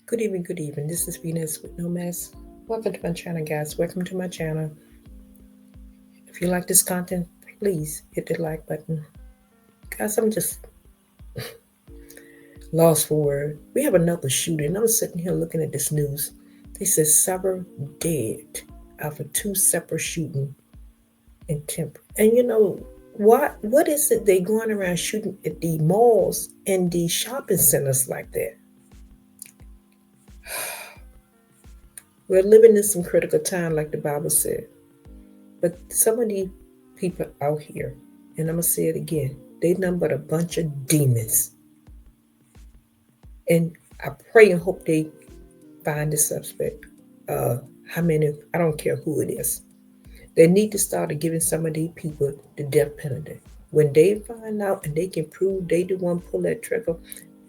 Good evening, good evening. This is Venus with No Mess. Welcome to my channel, guys. Welcome to my channel. If you like this content, please hit the like button. Guys, I'm just lost for word. We have another shooting. I'm sitting here looking at this news. They said several dead after two separate shootings in Tempe. And you know, what is it they going around shooting at the malls and the shopping centers like that? We're living in some critical time, like the Bible said. But some of these people out here, and I'm going to say it again, they nothing but a bunch of demons. And I pray and hope they find the suspect. How many, I don't care who it is. They need to start giving some of these people the death penalty. When they find out and they can prove they the one pull that trigger,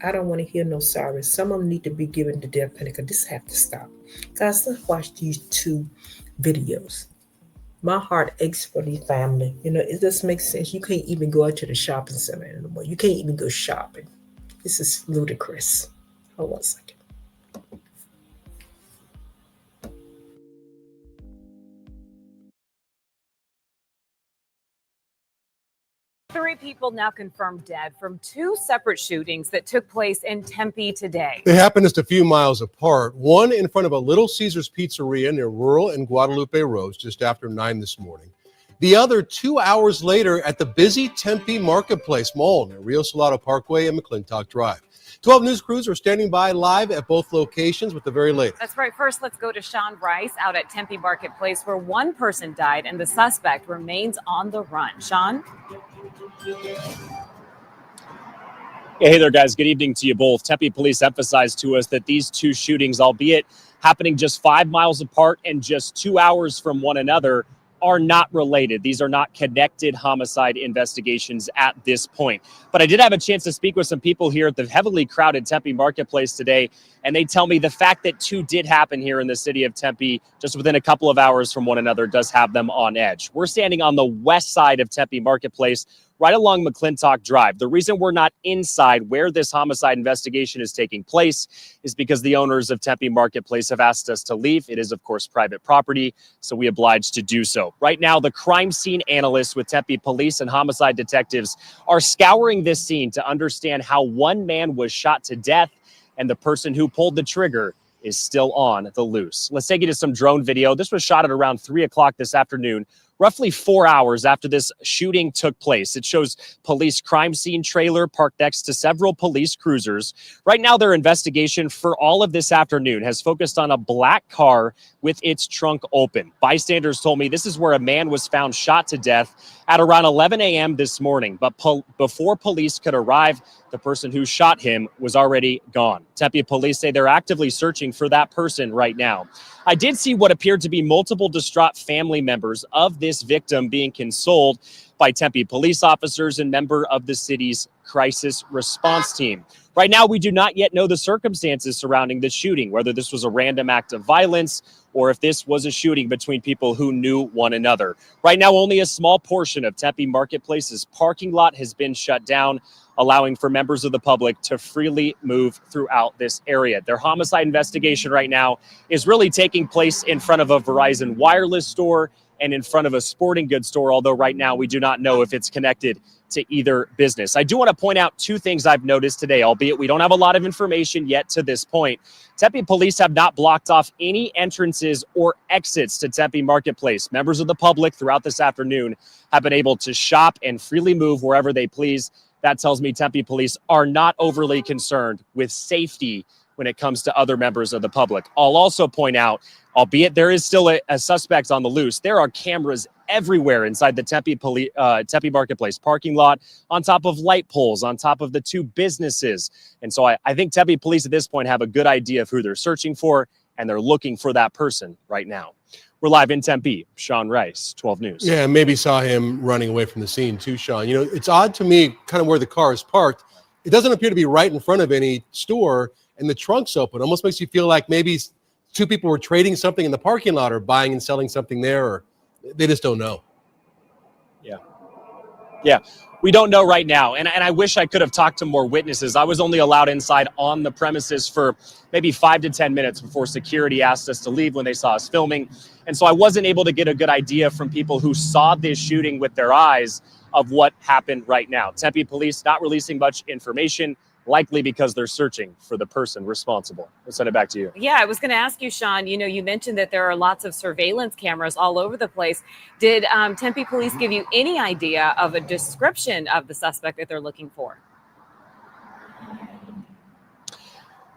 I don't want to hear no sorry. Some of them need to be given the death penalty. This have to stop. Guys, let's watch these two videos. My heart aches for the family. You know, it just makes sense. You can't even go out to the shopping center anymore. You can't even go shopping. This is ludicrous. Hold on a second. Three people now confirmed dead from two separate shootings that took place in Tempe today. They happened just a few miles apart. One in front of a Little Caesars Pizzeria near Rural and Guadalupe roads just after 9 this morning. The other 2 hours later at the busy Tempe Marketplace Mall near Rio Salado Parkway and McClintock Drive. 12 News crews are standing by live at both locations with the very latest. That's right. First, let's go to Sean Rice out at Tempe Marketplace, where one person died and the suspect remains on the run. Sean? Hey there, guys. Good evening to you both. Tempe police emphasized to us that these two shootings, albeit happening just 5 miles apart and just 2 hours from one another, are not related. These are not connected homicide investigations at this point. But I did have a chance to speak with some people here at the heavily crowded Tempe Marketplace today, and they tell me the fact that two did happen here in the city of Tempe just within a couple of hours from one another does have them on edge. We're standing on the west side of Tempe Marketplace, right along McClintock Drive. The reason we're not inside where this homicide investigation is taking place is because the owners of Tempe Marketplace have asked us to leave. It is, of course, private property, so we obliged to do so. Right now, the crime scene analysts with Tempe police and homicide detectives are scouring this scene to understand how one man was shot to death and the person who pulled the trigger is still on the loose. Let's take you to some drone video. This was shot at around 3 o'clock this afternoon, roughly 4 hours after this shooting took place. It shows police crime scene trailer parked next to several police cruisers. Right now, their investigation for all of this afternoon has focused on a black car with its trunk open. Bystanders told me this is where a man was found shot to death at around 11 a.m. this morning. But before police could arrive, the person who shot him was already gone. Tempe police say they're actively searching for that person right now. I did see what appeared to be multiple distraught family members of this victim being consoled by Tempe police officers and member of the city's crisis response team. Right now, we do not yet know the circumstances surrounding the shooting, whether this was a random act of violence or if this was a shooting between people who knew one another. Right now, only a small portion of Tempe Marketplace's parking lot has been shut down, allowing for members of the public to freely move throughout this area. Their homicide investigation right now is really taking place in front of a Verizon wireless store and in front of a sporting goods store, although right now we do not know if it's connected to either business. I do want to point out two things I've noticed today, albeit we don't have a lot of information yet to this point. Tempe police have not blocked off any entrances or exits to Tempe Marketplace. Members of the public throughout this afternoon have been able to shop and freely move wherever they please. That tells me Tempe police are not overly concerned with safety when it comes to other members of the public. I'll also point out, albeit there is still a suspect on the loose, there are cameras everywhere inside the Tempe Marketplace parking lot, on top of light poles, on top of the two businesses. And so I think Tempe police at this point have a good idea of who they're searching for, and they're looking for that person right now. We're live in Tempe. Sean Rice, 12 News. Yeah, maybe saw him running away from the scene too, Sean. You know, it's odd to me kind of where the car is parked. It doesn't appear to be right in front of any store, and the trunk's open. Almost makes you feel like maybe two people were trading something in the parking lot or buying and selling something there, or they just don't know. Yeah. We don't know right now, and I wish I could have talked to more witnesses. I was only allowed inside on the premises for maybe 5 to 10 minutes before security asked us to leave when they saw us filming. And so I wasn't able to get a good idea from people who saw this shooting with their eyes of what happened right now. Tempe police not releasing much information, likely because they're searching for the person responsible. I'll send it back to you. Yeah, I was going to ask you, Sean, you mentioned that there are lots of surveillance cameras all over the place. Did Tempe police give you any idea of a description of the suspect that they're looking for?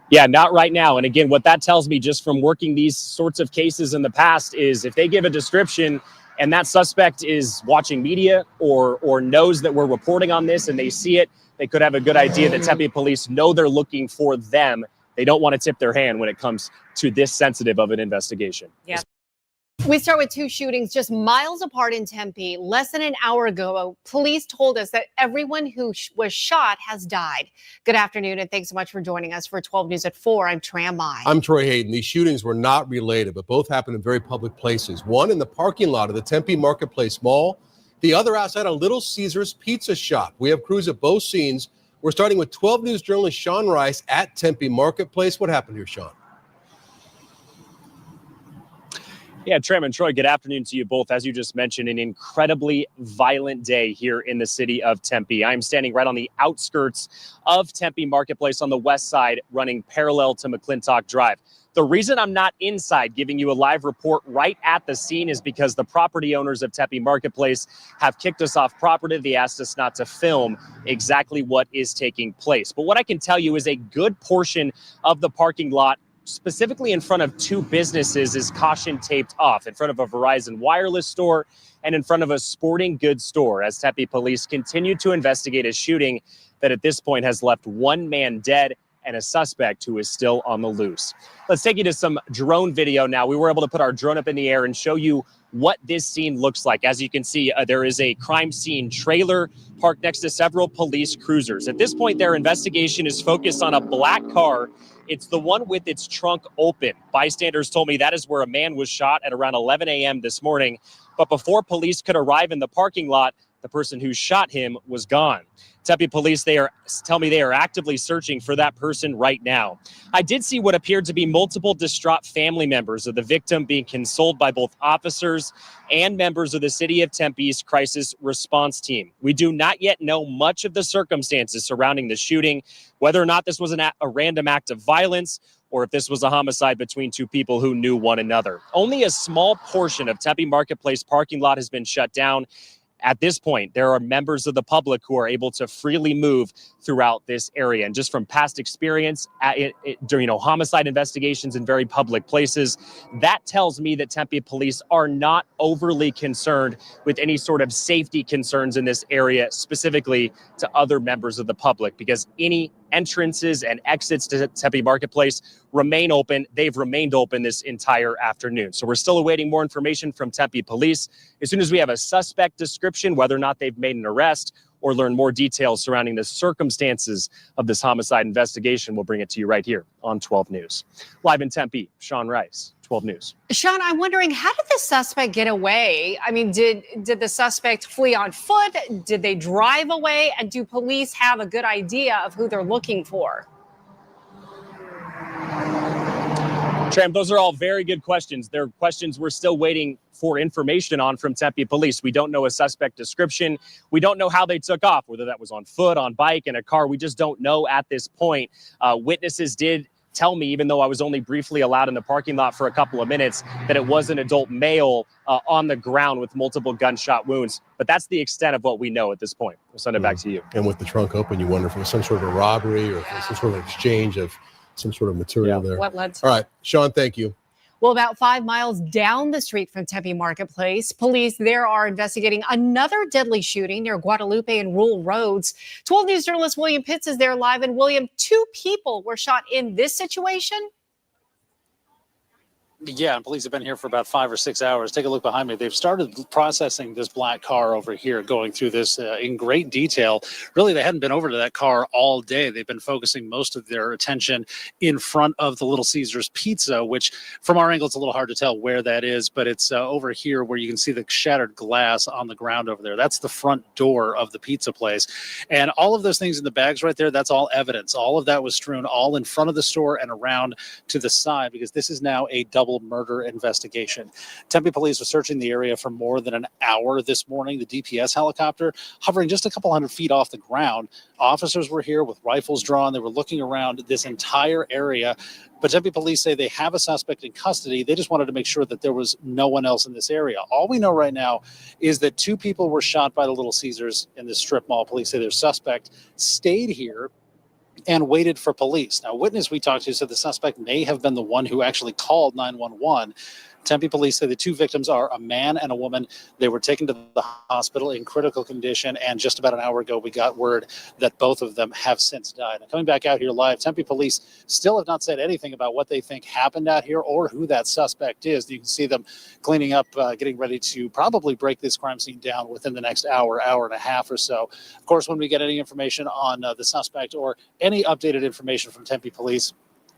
Yeah, not right now. And again, what that tells me just from working these sorts of cases in the past is if they give a description and that suspect is watching media or knows that we're reporting on this and they see it, they could have a good idea that Tempe police know they're looking for them. They don't want to tip their hand when it comes to this sensitive of an investigation. Yeah. We start with two shootings just miles apart in Tempe. Less than an hour ago, police told us that everyone who was shot has died. Good afternoon, and thanks so much for joining us for 12 News at 4. I'm Tram Mai. I'm Troy Hayden. These shootings were not related, but both happened in very public places. One in the parking lot of the Tempe Marketplace Mall, the other outside a Little Caesars pizza shop. We have crews at both scenes. We're starting with 12 News journalist Sean Rice at Tempe Marketplace. What happened here, Sean? Yeah, Tram and Troy, good afternoon to you both. As you just mentioned, an incredibly violent day here in the city of Tempe. I'm standing right on the outskirts of Tempe Marketplace on the west side, running parallel to McClintock Drive. The reason I'm not inside giving you a live report right at the scene is because the property owners of Tempe Marketplace have kicked us off property. They asked us not to film exactly what is taking place. But what I can tell you is a good portion of the parking lot, specifically in front of two businesses, is caution taped off, in front of a Verizon wireless store and in front of a sporting goods store, as Tempe police continue to investigate a shooting that at this point has left one man dead and a suspect who is still on the loose. Let's take you to some drone video now. We were able to put our drone up in the air and show you what this scene looks like. As you can see, there is a crime scene trailer parked next to several police cruisers. At this point, their investigation is focused on a black car. It's the one with its trunk open. Bystanders told me that is where a man was shot at around 11 a.m. this morning. But before police could arrive in the parking lot, the person who shot him was gone. Tempe police tell me they are actively searching for that person right now. I did see what appeared to be multiple distraught family members of the victim being consoled by both officers and members of the city of Tempe's crisis response team. We do not yet know much of the circumstances surrounding the shooting, whether or not this was a random act of violence or if this was a homicide between two people who knew one another. Only a small portion of Tempe Marketplace parking lot has been shut down. At this point, there are members of the public who are able to freely move throughout this area. And just from past experience during homicide investigations in very public places, that tells me that Tempe police are not overly concerned with any sort of safety concerns in this area, specifically to other members of the public, because any entrances and exits to Tempe Marketplace remain open. They've remained open this entire afternoon. So we're still awaiting more information from Tempe police. As soon as we have a suspect description, whether or not they've made an arrest or learn more details surrounding the circumstances of this homicide investigation, we'll bring it to you right here on 12 News. Live in Tempe, Sean Rice, 12 News. Sean, I'm wondering, how did the suspect get away? I mean, did the suspect flee on foot? Did they drive away? And do police have a good idea of who they're looking for? Tram, those are all very good questions. They're questions we're still waiting for information on from Tempe police. We don't know a suspect description. We don't know how they took off, whether that was on foot, on bike, in a car. We just don't know at this point. Witnesses did tell me, even though I was only briefly allowed in the parking lot for a couple of minutes, that it was an adult male on the ground with multiple gunshot wounds. But that's the extent of what we know at this point. We'll send it back to you. And with the trunk open, you wonder if it was some sort of a robbery or if it was some sort of exchange of some sort of material there. What led to All right, Sean, thank you. Well, about 5 miles down the street from Tempe Marketplace, police there are investigating another deadly shooting near Guadalupe and Rural Roads. 12 News journalist William Pitts is there live. And William, 2 people were shot in this situation. Yeah, and police have been here for about 5 or 6 hours. Take a look behind me. They've started processing this black car over here, going through this in great detail. Really, they hadn't been over to that car all day. They've been focusing most of their attention in front of the Little Caesars Pizza, which from our angle, it's a little hard to tell where that is, but it's over here where you can see the shattered glass on the ground over there. That's the front door of the pizza place. And all of those things in the bags right there, that's all evidence. All of that was strewn all in front of the store and around to the side, because this is now a double murder investigation. Tempe police were searching the area for more than an hour this morning. The DPS helicopter hovering just a couple hundred feet off the ground. Officers were here with rifles drawn. They were looking around this entire area. But Tempe police say they have a suspect in custody. They just wanted to make sure that there was no one else in this area. All we know right now is that 2 people were shot by the Little Caesars in this strip mall. Police say their suspect stayed here and waited for police. Now, a witness we talked to said the suspect may have been the one who actually called 911. Tempe police say the 2 victims are a man and a woman. They were taken to the hospital in critical condition, and just about an hour ago, we got word that both of them have since died. Now, coming back out here live, Tempe police still have not said anything about what they think happened out here or who that suspect is. You can see them cleaning up, getting ready to probably break this crime scene down within the next hour, hour and a half or so. Of course, when we get any information on the suspect or any updated information from Tempe police,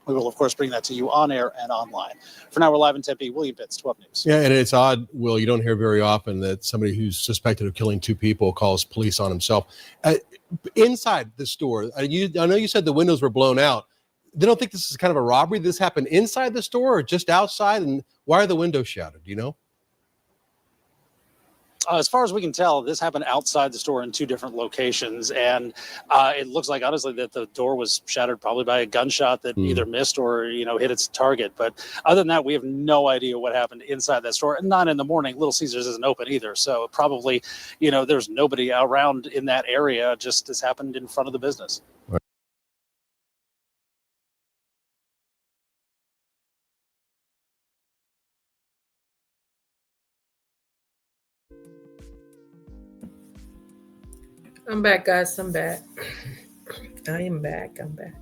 we will, of course, bring that to you on air and online. For now, we're live in Tempe. William Pitts, 12 News. Yeah, and it's odd, Will, you don't hear very often that somebody who's suspected of killing 2 people calls police on himself. Inside the store, I know you said the windows were blown out. They don't think this is kind of a robbery? This happened inside the store or just outside? And why are the windows shattered? Do you know? As far as we can tell, this happened outside the store in 2 different locations, and it looks like, honestly, that the door was shattered probably by a gunshot that either missed or hit its target. But other than that, we have no idea what happened inside that store. And not in the morning. Little Caesars isn't open either, so probably there's nobody around in that area. Just this happened in front of the business. I'm back, guys. I'm back. I am back. I'm back.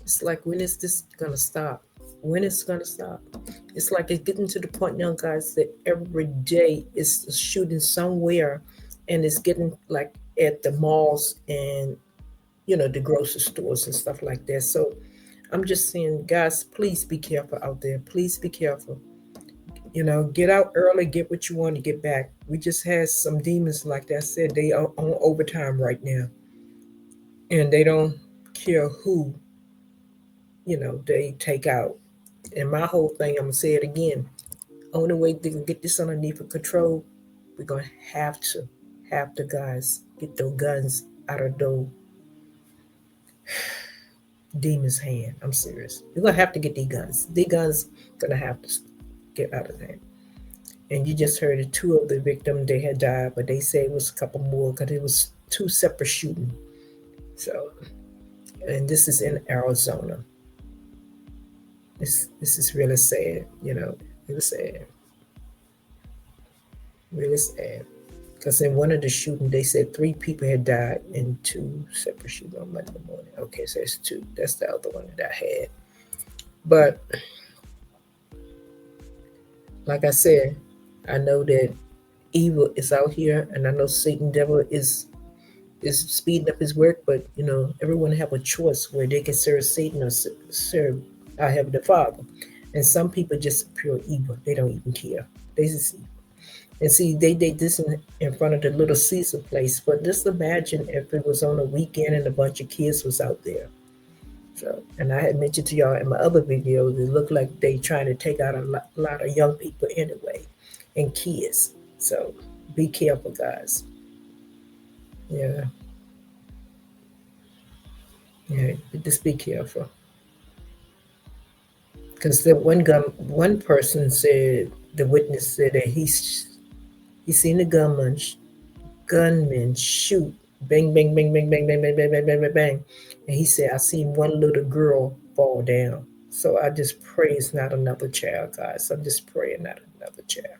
It's like, when is this gonna stop? When is it gonna stop? It's like it's getting to the point now, guys, that every day is a shooting somewhere, and it's getting like at the malls and the grocery stores and stuff like that. So I'm just saying, guys, please be careful out there. Please be careful. Get out early, get what you want to get back. We just had some demons, like I said, they are on overtime right now. And they don't care who, they take out. And my whole thing, I'm going to say it again. Only way they can get this underneath of control, we're going to have to, guys, get those guns out of those demons' hand. I'm serious. We're going to have to get these guns. These guns going to have to get out of hand. And you just heard that 2 of the victims, they had died, but they say it was a couple more because it was 2 separate shootings. So, and this is in Arizona. This is really sad, really sad. Really sad. Because in one of the shootings, they said 3 people had died in 2 separate shootings on Monday morning. Okay, so it's 2. That's the other one that I had. But, like I said, I know that evil is out here, and I know Satan devil is speeding up his work, but everyone have a choice where they can serve Satan or serve our Heavenly Father. And some people just pure evil. They don't even care. They just evil. And see, they did this in front of the Little Caesar place. But just imagine if it was on a weekend and a bunch of kids was out there. So, and I had mentioned to y'all in my other videos, it looked like they trying to take out a lot of young people anyway, and kids. So be careful, guys. Yeah. Yeah, just be careful. Because the one person said, the witness said that he seen the gunman shoot, bang, bang, bang, bang, bang, bang, bang, bang, bang, bang, bang, bang. And he said, I seen one little girl fall down. So I just pray it's not another child, guys. I'm just praying not another child.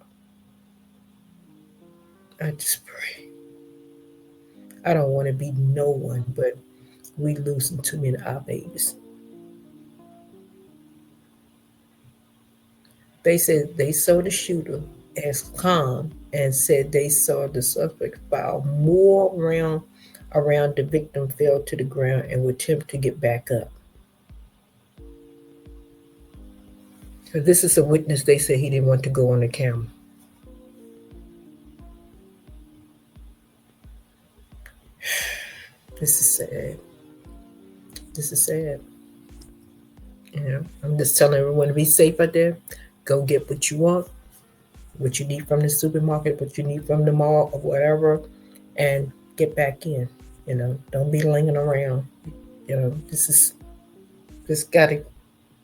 I just pray. I don't want to be no one, but we losing too many of our babies. They said they saw the shooter as calm and said they saw the suspect file more around the victim fell to the ground and would attempt to get back up. So this is a witness. They said he didn't want to go on the camera. This is sad. This is sad. You know, I'm just telling everyone to be safe out there. Go get what you want, what you need from the supermarket, what you need from the mall or whatever, and get back in. You know, don't be lingering around. You know,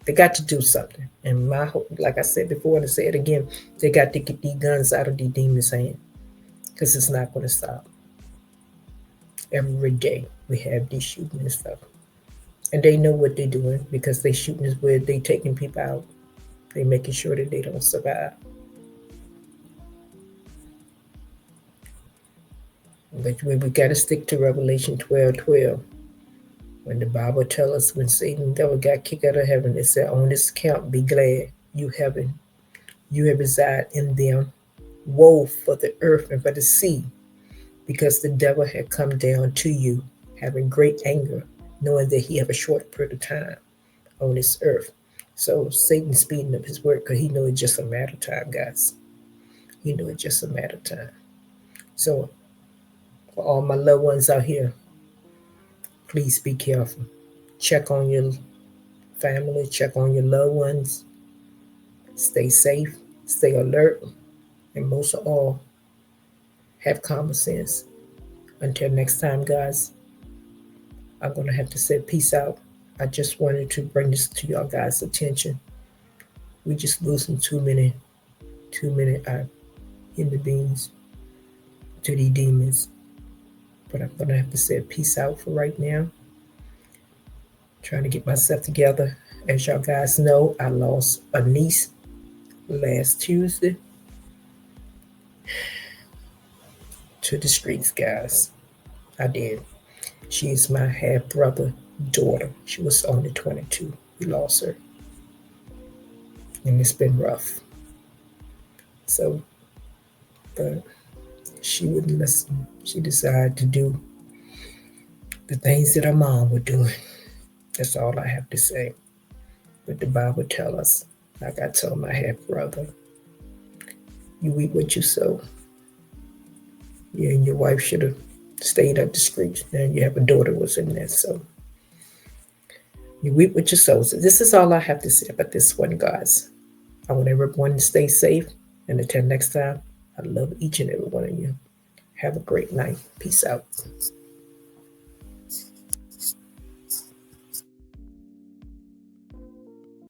they got to do something. And my hope, like I said before, and I say it again, they got to get these guns out of these demons' hand, because it's not going to stop. Every day we have these shooting and stuff. And they know what they're doing, because they shooting is where they taking people out. They making sure that they don't survive. But we got to stick to Revelation 12:12. When the Bible tells us when Satan and the devil got kicked out of heaven, it said, on this count, be glad, you have reside in them. Woe for the earth and for the sea, because the devil had come down to you, having great anger, knowing that he have a short period of time on this earth. So Satan's speeding up his work, because he knows it's just a matter of time, guys. He knows it's just a matter of time. So for all my loved ones out here, please be careful. Check on your family, check on your loved ones. Stay safe, stay alert, and most of all, have common sense. Until next time, guys, I'm going to have to say peace out. I just wanted to bring this to y'all guys' attention. We just losing too many human beings to these demons. But I'm going to have to say peace out for right now. Trying to get myself together. As y'all guys know, I lost a niece last Tuesday to the streets, guys. I did. She is my half brother daughter. She was only 22. We lost her. And it's been rough. So, but she wouldn't listen. She decided to do the things that her mom would do. That's all I have to say. But the Bible tells us, like I told my half brother, you reap what you sow. You and your wife should have stayed up the streets. And you have a daughter was in there. So you reap what you sow. So this is all I have to say about this one, guys. I want everyone to stay safe. And until next time, I love each and every one of you. Have a great night. Peace out.